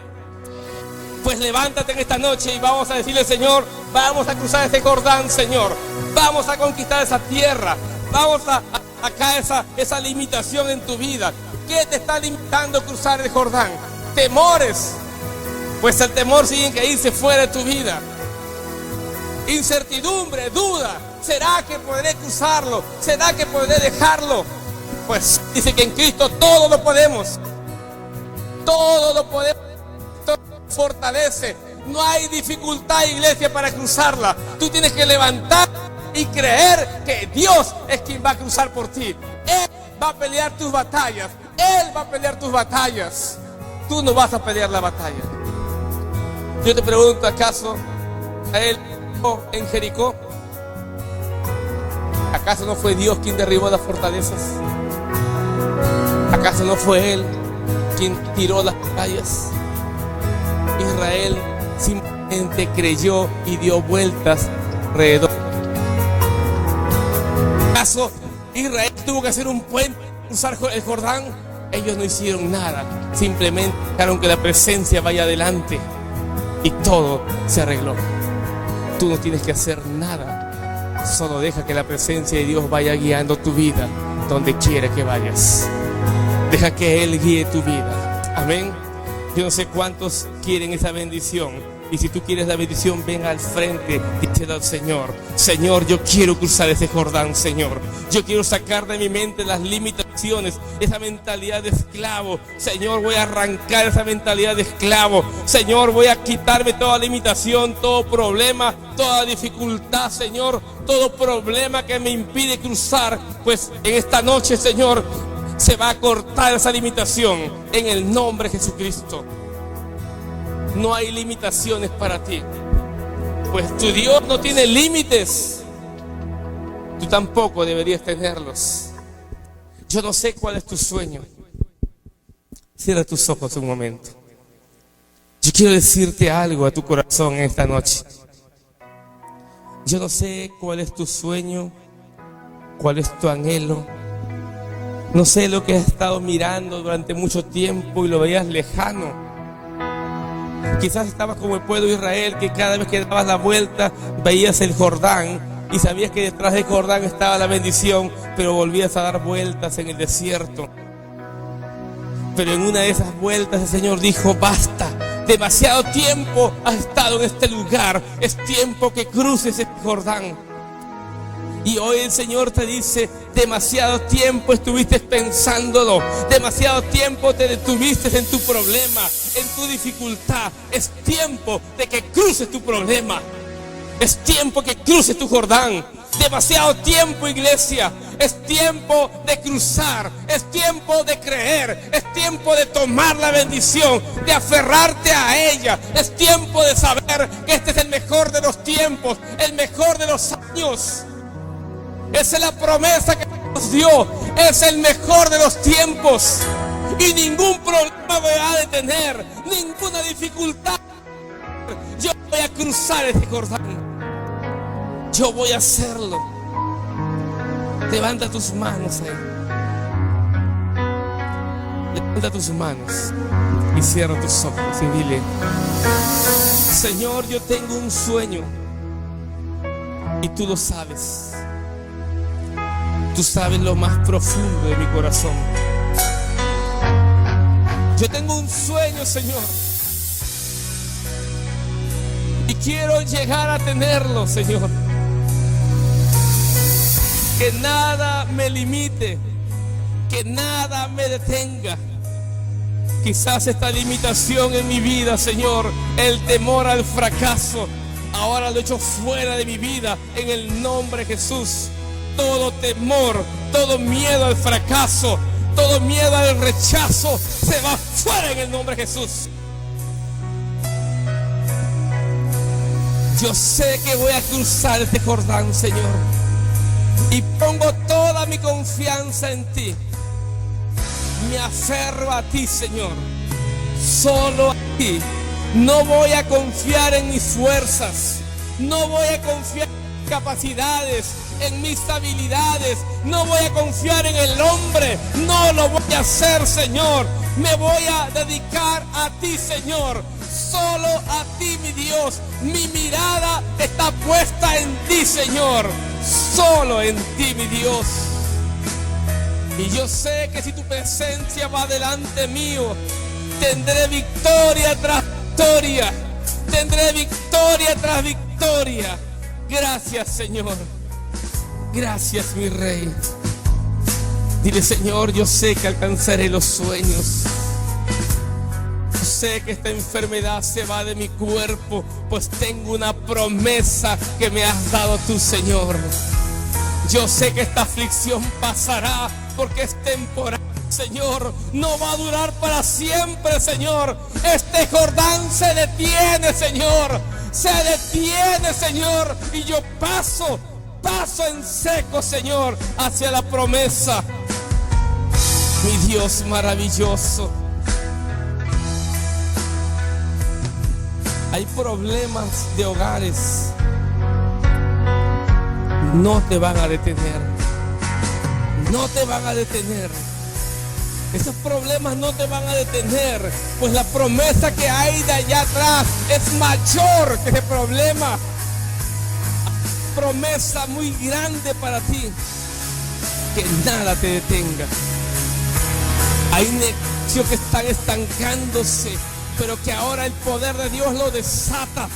A: Pues levántate en esta noche y vamos a decirle, Señor, vamos a cruzar ese Jordán, Señor. Vamos a conquistar esa tierra. Vamos a acá esa limitación en tu vida. ¿Qué te está limitando a cruzar el Jordán? Temores. Pues el temor tiene que irse fuera de tu vida. Incertidumbre, duda. ¿Será que podré cruzarlo? ¿Será que podré dejarlo? Pues dice que en Cristo todo lo podemos. Todo lo podemos. Todo fortalece. No hay dificultad, iglesia, para cruzarla. Tú tienes que levantar y creer que Dios es quien va a cruzar por ti. Él va a pelear tus batallas. Él va a pelear tus batallas. Tú no vas a pelear la batalla. Yo te pregunto, ¿acaso a él en Jericó? ¿Acaso no fue Dios quien derribó las fortalezas? ¿Acaso no fue Él quien tiró las batallas? Israel simplemente creyó y dio vueltas alrededor. ¿Acaso Israel tuvo que hacer un puente para cruzar el Jordán? Ellos no hicieron nada, simplemente dejaron que la presencia vaya adelante y todo se arregló. Tú no tienes que hacer nada, solo deja que la presencia de Dios vaya guiando tu vida donde quiera que vayas. Deja que Él guíe tu vida. Amén. Yo no sé cuántos quieren esa bendición, Y si tú quieres la bendición, ven al frente, díselo al Señor. Señor, yo quiero cruzar ese Jordán, Señor. Yo quiero sacar de mi mente las limitaciones, esa mentalidad de esclavo. Señor, voy a arrancar esa mentalidad de esclavo. Señor, voy a quitarme toda limitación, todo problema, toda dificultad, Señor, todo problema que me impide cruzar. Pues en esta noche, Señor, se va a cortar esa limitación en el nombre de Jesucristo. No hay limitaciones para ti, pues tu Dios no tiene límites. Tú tampoco deberías tenerlos. Yo no sé cuál es tu sueño. Cierra tus ojos un momento. Yo quiero decirte algo a tu corazón esta noche. Yo no sé cuál es tu sueño, cuál es tu anhelo. No sé lo que has estado mirando durante mucho tiempo y lo veías lejano. Quizás estabas como el pueblo de Israel, que cada vez que dabas la vuelta veías el Jordán y sabías que detrás del Jordán estaba la bendición, pero volvías a dar vueltas en el desierto. Pero en una de esas vueltas el Señor dijo: basta, demasiado tiempo has estado en este lugar, es tiempo que cruces el Jordán. Y hoy el Señor te dice: demasiado tiempo estuviste pensándolo, demasiado tiempo te detuviste en tu problema, en tu dificultad. Es tiempo de que cruces tu problema, es tiempo que cruces tu Jordán. Demasiado tiempo, iglesia, es tiempo de cruzar, es tiempo de creer, es tiempo de tomar la bendición, de aferrarte a ella. Es tiempo de saber que este es el mejor de los tiempos, el mejor de los años. Esa es la promesa que nos dio. Es el mejor de los tiempos. Y ningún problema me va a detener, ninguna dificultad. Yo voy a cruzar este Jordán. Yo voy a hacerlo. Levanta tus manos ahí. Levanta tus manos y cierra tus ojos y dile: Señor, yo tengo un sueño y tú lo sabes. Tú sabes lo más profundo de mi corazón. Yo tengo un sueño, Señor, y quiero llegar a tenerlo, Señor. Que nada me limite, que nada me detenga. Quizás esta limitación en mi vida, Señor, el temor al fracaso, ahora lo echo fuera de mi vida en el nombre de Jesús. Todo temor, todo miedo al fracaso, todo miedo al rechazo se va fuera en el nombre de Jesús. Yo sé que voy a cruzar este Jordán, Señor, y pongo toda mi confianza en ti. Me aferro a ti, Señor, solo a ti. No voy a confiar en mis fuerzas, no voy a confiar en mis capacidades, en mis habilidades, no voy a confiar en el hombre, no lo voy a hacer, Señor. Me voy a dedicar a ti, Señor, solo a ti, mi Dios. Mi mirada está puesta en ti, Señor, solo en ti, mi Dios. Y yo sé que si tu presencia va delante mío, tendré victoria tras victoria, tendré victoria tras victoria. Gracias, Señor. Gracias, mi Rey. Dile: Señor, yo sé que alcanzaré los sueños. Yo sé que esta enfermedad se va de mi cuerpo, pues tengo una promesa que me has dado tú, Señor. Yo sé que esta aflicción pasará porque es temporal, Señor. No va a durar para siempre, Señor. Este Jordán se detiene, Señor. Se detiene, Señor. Y yo paso en seco, Señor, hacia la promesa. Mi Dios maravilloso. Hay problemas de hogares. No te van a detener. No te van a detener. Esos problemas no te van a detener, pues la promesa que hay de allá atrás es mayor que ese problema. Promesa muy grande para ti. Que nada te detenga. Hay negocios que están estancándose. pero que ahora el poder de Dios los desata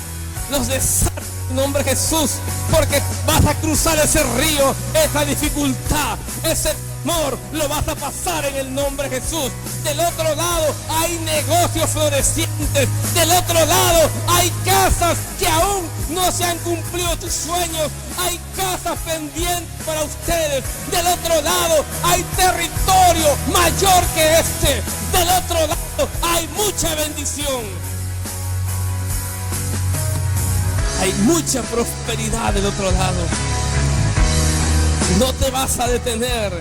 A: en nombre de Jesús, porque vas a cruzar ese río, esa dificultad, ese temor, lo vas a pasar en el nombre de Jesús. Del otro lado hay negocios florecientes, del otro lado hay casas que aún no se han cumplido tus sueños, hay casas pendientes para ustedes, del otro lado hay territorio mayor que este, del otro lado hay mucha bendición, hay mucha prosperidad del otro lado. No te vas a detener,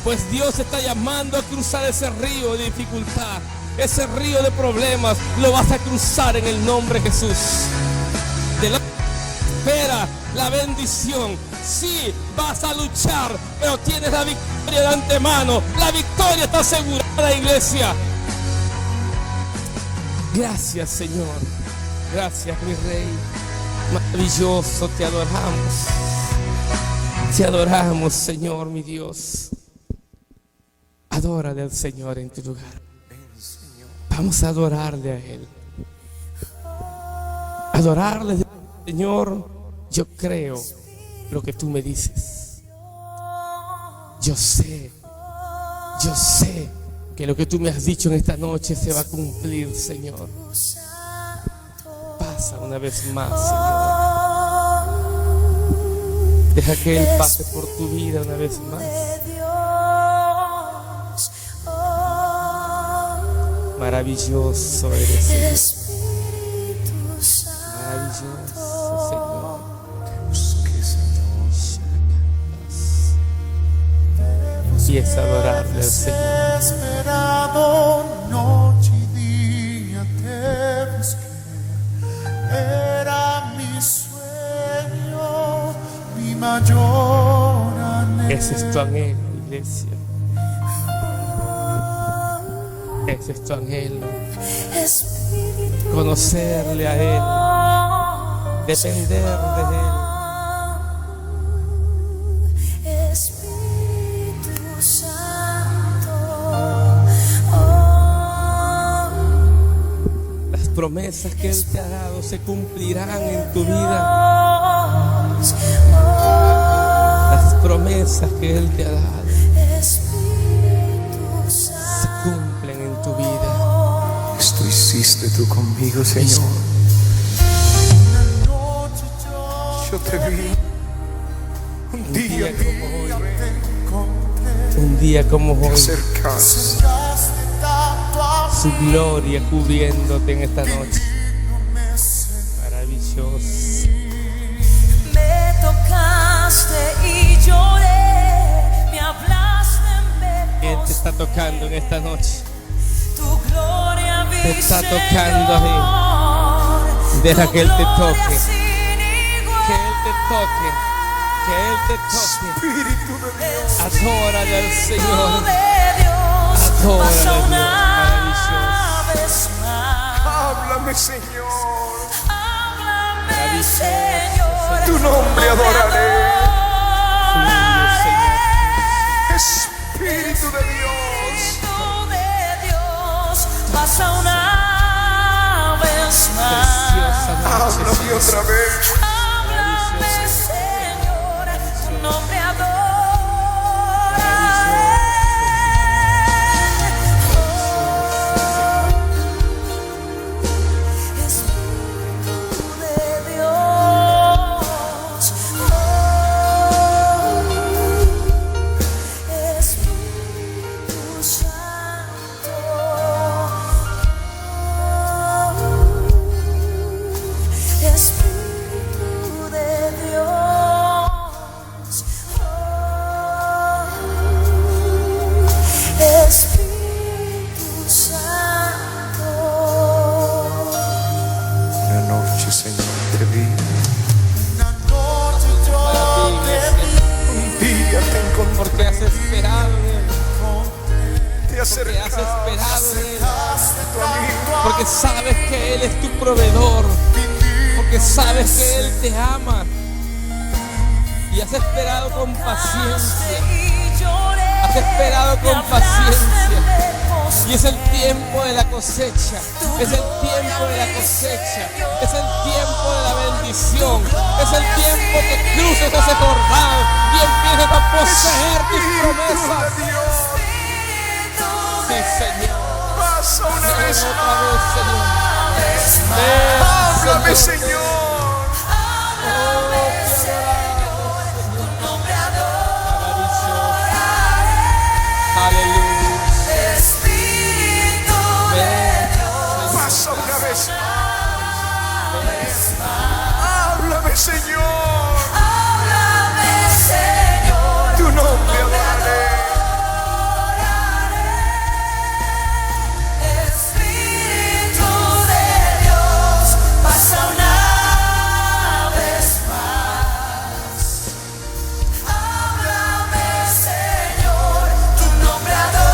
A: pues Dios está llamando a cruzar ese río de dificultad, ese río de problemas. Lo vas a cruzar en el nombre de Jesús. De la espera la bendición. Sí, vas a luchar, pero tienes la victoria de antemano. La victoria está asegurada, iglesia. Gracias, Señor. Gracias, mi Rey. Maravilloso, te adoramos. Te adoramos, Señor, mi Dios. Adórale al Señor en tu lugar. Vamos a adorarle a Él. Adorarle, Señor. Yo creo lo que tú me dices. Yo sé que lo que tú me has dicho en esta noche se va a cumplir, Señor. Pasa una vez más, Señor. Deja que Él pase por tu vida una vez más. Maravilloso eres, Señor. Maravilloso, Señor. Y es adorarle al Señor.
B: Desesperado, noche y día te busqué. Era mi sueño, mi mayor anhelo.
A: Ese es tu anhelo, iglesia. Ese es tu anhelo. Conocerle a Él, depender de Él.
B: Espíritu Santo,
A: Las promesas que Él te ha dado se cumplirán en tu vida. Las promesas que Él te ha dado se cumplen en tu vida.
C: Esto hiciste tú conmigo, Señor.
B: una noche
C: Yo te vi un día
A: como hoy,
B: te encontré.
A: un día como
C: te
A: hoy,
C: acercaste.
B: Acercaste tanto a
A: su gloria cubriéndote en esta noche.
B: no me sé.
A: Maravilloso.
D: Me tocaste y lloré, me hablaste en
A: Él te
D: voz,
A: está tocando en esta noche.
D: tu gloria vi,
A: Te está tocando
D: Señor,
A: Deja
D: tu
A: que Él te
D: gloria
A: toque.
D: sin igual.
A: Que Él te toque. Que Él te toque.
C: Espíritu de Dios.
A: Adórale al Señor.
D: De Dios,
A: Adórale,
D: pasa
A: Dios,
D: una vez más.
C: Háblame, Señor.
D: Háblame,
A: Maravilloso,
D: Señor,
C: Tu nombre adoraré.
A: Fluye,
C: Espíritu de Dios.
D: Espíritu de Dios, pasa una vez más.
A: Preciosa noche.
C: Háblame otra vez.
D: Háblame, Señor, tu nombre adoraré. Espíritu de Dios, Espíritu Santo, Espíritu de Dios, Espíritu Santo.
C: Una noche, Señor, te vi.
B: Una noche yo te vi.
C: Un día te encontré.
A: Porque has esperado en Él.
C: Te
A: Porque has
C: acercaste.
A: esperado en Él.
C: Tu amigo.
A: Porque sabes que Él es tu proveedor. Porque sabes que Él te ama. Y has esperado con paciencia. Has esperado con paciencia. Y es el tiempo de la cosecha. Es el tiempo de la cosecha. Es el tiempo de la bendición. Es el tiempo que cruces ese Jordán y empieces a poseer tus promesas. Sí, Señor.
C: Pasa una
A: Ven
C: vez
A: otra vez, Señor.
C: más.
A: Ven,
C: Háblame,
A: Señor.
C: Señor.
A: Aleluya. Ven,
C: Pasa una vez más. Háblame, Señor. Tu nombre adoraré.
D: Espíritu de Dios, pasa una vez más. Háblame, Señor, tu nombre adoraré.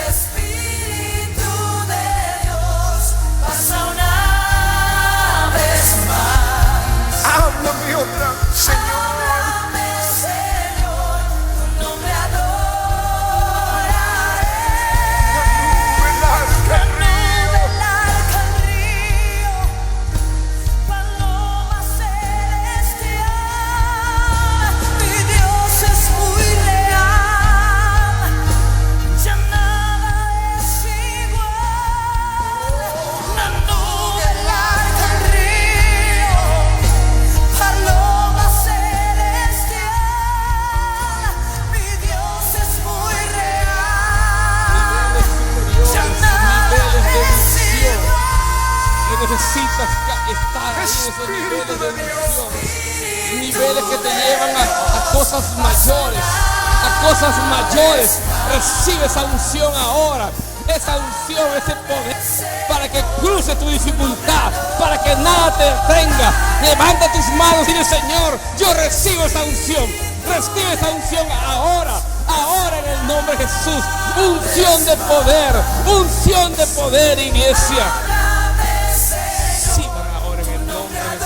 D: Espíritu de Dios, pasa una vez más.
C: Háblame otra, Señor.
D: Háblame, Señor, tu nombre adoraré.
C: El arca
D: Del arca al río, paloma celestial, mi Dios es muy real, ya nada es igual. La nube, el arca al río, paloma celestial, mi Dios es muy real. Ya nada
A: niveles de
D: es
A: bendición.
D: igual.
A: Que necesitas estar en esos niveles de bendición. Niveles que te llevan a cosas mayores. A cosas mayores. Recibe esa unción ahora. Esa unción, ese poder. Para que cruce tu dificultad. Para que nada te detenga. Levanta tus manos y dile: Señor, yo recibo esa unción. Recibe esa unción ahora. Ahora en el nombre de Jesús. Unción de poder. Unción de poder, iglesia. Reciban ahora en el nombre de Jesús.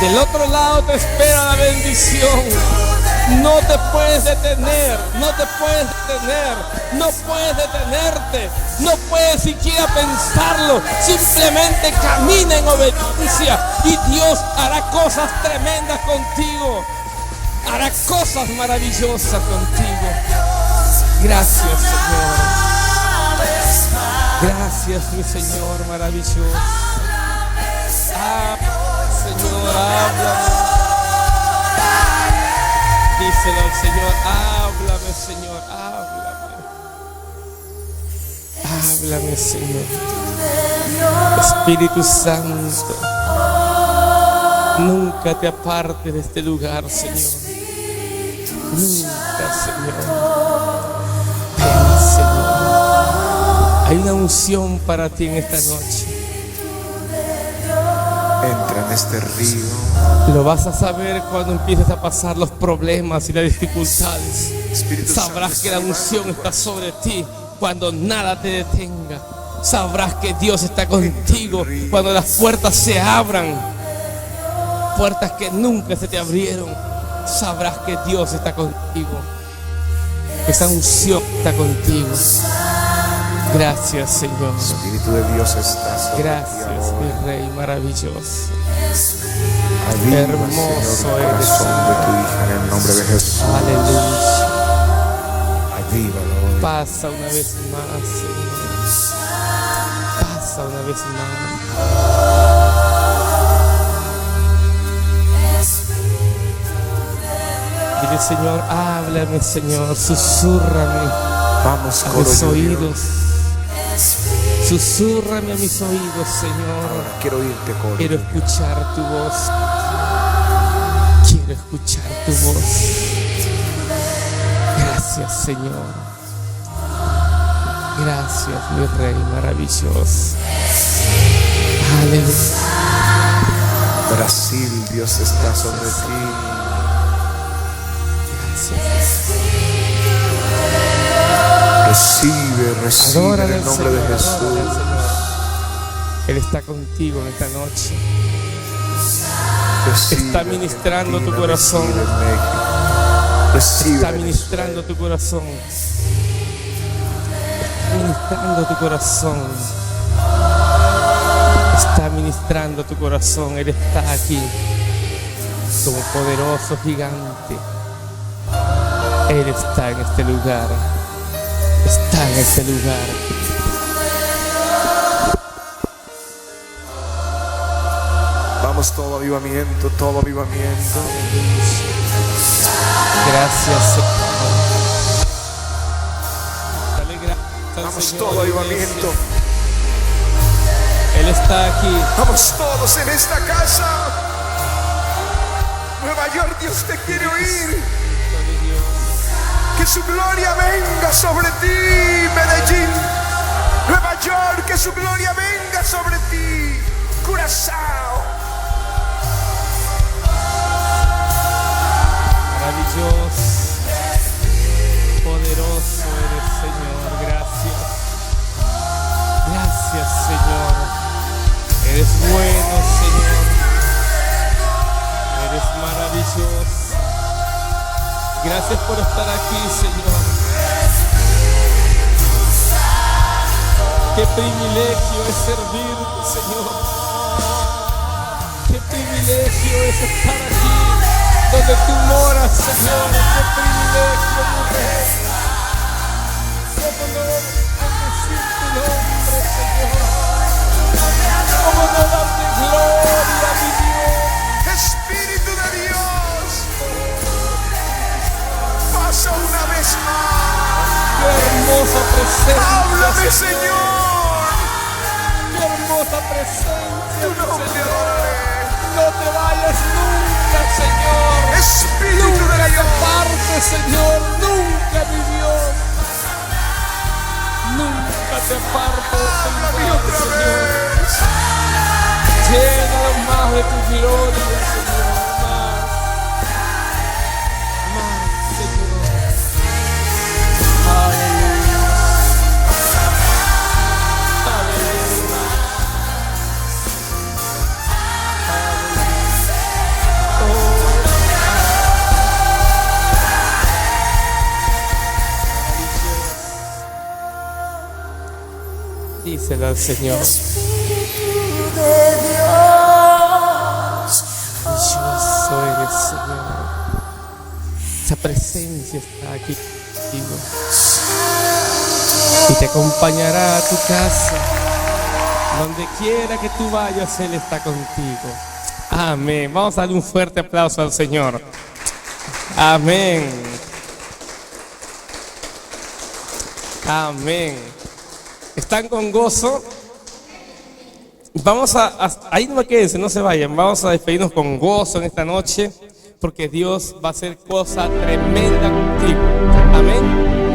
A: Del otro lado te espera la bendición. No te puedes detener, no te puedes detener, no puedes detenerte, no puedes siquiera pensarlo. Simplemente camina en obediencia y Dios hará cosas tremendas contigo. Hará cosas maravillosas contigo. Gracias, Señor. Gracias, mi Señor maravilloso. Señor, háblame. Díselo al Señor: háblame, Señor, háblame. Háblame, Señor. Espíritu Santo, nunca te apartes de este lugar, Señor. Nunca, Señor. Ven, Señor. Hay una unción para ti en esta noche.
C: entra en este río.
A: Lo vas a saber cuando empieces a pasar los problemas y las dificultades.
C: Espíritu
A: Sabrás
C: Santo,
A: que la unción está sobre ti cuando nada te detenga. Sabrás que Dios está contigo cuando las puertas se abran. Puertas que nunca se te abrieron. Sabrás que Dios está contigo. Esa unción está contigo. Gracias, Señor.
C: Espíritu de Dios está sobre ti
A: Gracias,
C: ahora.
A: mi Rey maravilloso.
C: Aviva,
A: Hermoso
C: Señor, el
A: eres,
C: corazón de tu hija en el nombre de Jesús.
A: Aleluya.
C: Avívalo hoy.
A: Pasa una vez más, Señor. Pasa una vez más. Dile: Señor, háblame, Señor, susúrrame
C: Vamos,
A: a
C: coro
A: mis
C: y oído.
A: oídos. Susúrrame a mis oídos, Señor.
C: Ahora quiero oírte, coro.
A: Quiero escuchar tu voz. Quiero escuchar tu voz. Gracias, Señor. Gracias, mi Rey maravilloso. Aleluya.
C: Brasil, Dios está sobre ti.
A: Gracias.
C: Recibe, recibe
A: Adórale
C: en el
A: al
C: nombre de
A: Señor,
C: Jesús.
A: adórale al Señor. Él está contigo en esta noche.
C: Recibe
A: Está ministrando tu
C: Argentina,
A: corazón.
C: recibe México. Recibe
A: Está
C: bendición.
A: ministrando tu corazón. Está ministrando tu corazón. Está ministrando tu corazón. Él está aquí como poderoso gigante. Él está en este lugar. Está en este lugar.
C: Vamos, todo avivamiento, todo avivamiento.
A: Gracias, Señor. Dale gracias al
C: Vamos,
A: Señor,
C: todo avivamiento.
A: Él está aquí.
C: Vamos todos en esta casa. Nueva York, Dios te quiere oír. Que su gloria venga sobre ti, Medellín. Nueva York, que su gloria venga sobre ti. Curazao.
A: Maravilloso, poderoso eres, Señor. Gracias. Gracias, Señor. Eres bueno, Señor. Eres maravilloso. Gracias por estar aquí, Señor. Qué privilegio es servirte, Señor. Qué privilegio es estar aquí donde tú moras, Señor. Qué privilegio, mi Rey. Cómo no bendecir tu nombre, Señor. Cómo no darte gloria, mi Dios.
C: Espíritu de Dios. Pasa una vez más.
A: Qué hermosa presencia.
C: Háblame, Señor.
A: Qué hermosa presencia,
C: Tu nombre
A: Señor.
C: adoraré.
A: No te vayas nunca, Señor.
C: Espíritu
A: Nunca
C: de
A: te
C: Dios.
A: apartes, Señor. Nunca, mi Dios. Nunca te apartes,
C: Háblame
A: Señor.
C: otra
A: Señor.
C: vez.
A: Llénanos más de tu gloria, Señor. Más. Más, Señor. Aleluya. Aleluya. Díselo al Señor.
D: Espíritu de Dios.
A: Maravilloso eres, Señor. Esa presencia está aquí contigo y te acompañará a tu casa. Donde quiera que tú vayas, Él está contigo. Amén. Vamos a darle un fuerte aplauso al Señor. Amén. Amén. ¿Están con gozo? Vamos ahí no quédense, no se vayan. Vamos a despedirnos con gozo en esta noche, porque Dios va a hacer cosa tremenda contigo. Amén.